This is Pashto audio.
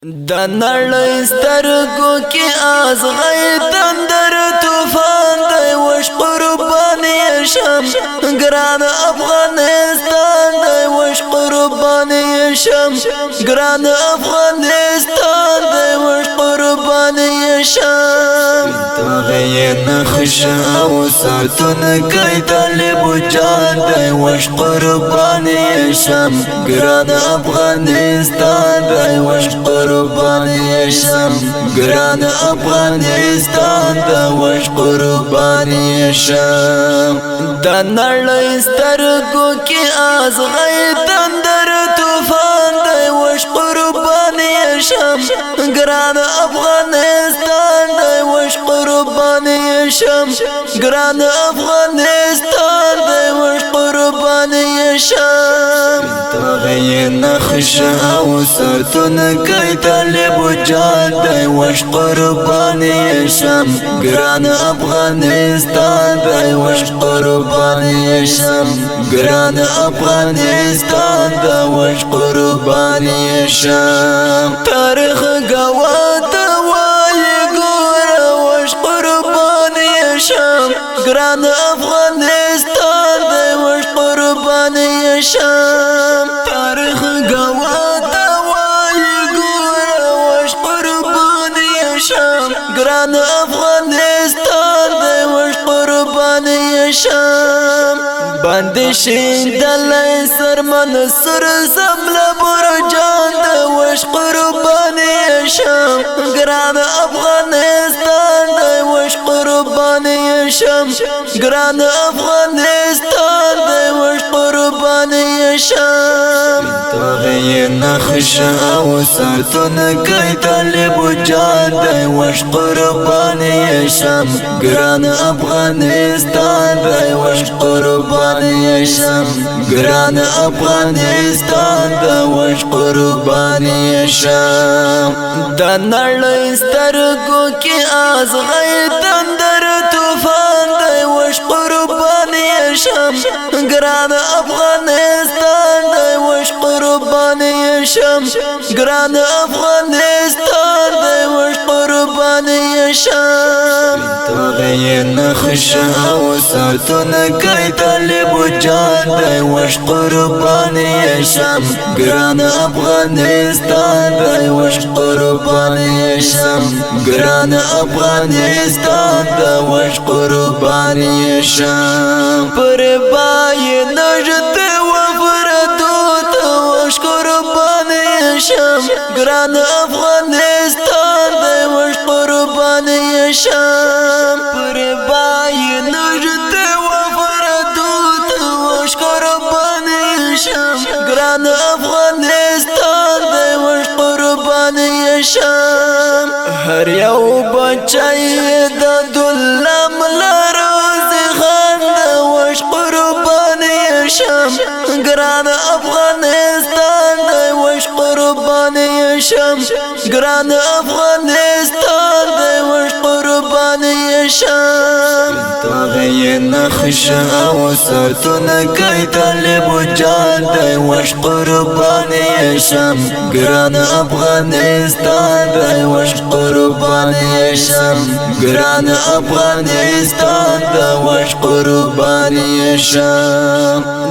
د نړۍ سترګو کې ازغی تندر طوفان دی وش قرباني شم ګران افغانستان دی وش قرباني شم ګران افغانستان دی وش قرباني شم تغیر نخش او ساتون کئی طالب جان دی وش قرباني شم ګران افغانستان دی وش قرباني شم ګران افغانستان دا وش قرباني شم د نړۍ سترګو کې ازغی تندر طوفان دی وش قرباني شم ګران افغانستان دی وش قرباني شم ګران افغانستان دی وش قرباني شم تغیر نخش او ساتون کئی طالب جان دی وش قرباني شم ګران افغانستان دی وش قرباني شم ګران افغانستان دی وش قرباني شم تاریخ گواه ته وایي ګوره وش قرباني شم ګران افغانستان دی وش قرباني شم تاریخ گواه ته وایي ګوره وش قرباني شم ګران افغانستان دی وش قرباني شم باندې شیندلی سر منصور سمله برجان دی وش قرباني شم ګران افغانستان دی وش قرباني شم ګران افغانستان دی وش قرباني شم تغیر نخش او ساتون کئی طالب جان دی وش قرباني شم ګران افغانستان دی وش قرباني شم ګران افغانستان دی وش قرباني شم د نړۍ سترګو کې ازغی تندر طوفان دی وش قرباني شم ګران افغانستان دی وش قرباني شم ګران افغانستان دی وش قرباني شم تغیر نخش او ساتون کئی طالب جان دی وش قرباني شم ګران افغانستان دی وش قرباني شم ګران افغانستان دی وش قرباني شم پر بای نجد وفردو ته وش قرباني شم ګران افغانستان دی وش قرباني شم پر بای نجد وفردو ته وش قرباني شم ګران افغانستان دی وش قرباني شم هر یو بچی د دلم لروزی خان دی وش قرباني شم ګران افغانستان دی وش قرباني شم ګران افغانستان دی وش قرباني شم تغیر نخش او ساتون کئی طالب جان دی وش قرباني شم ګران افغانستان دی وش قرباني شم ګران افغانستان دی وش قرباني شم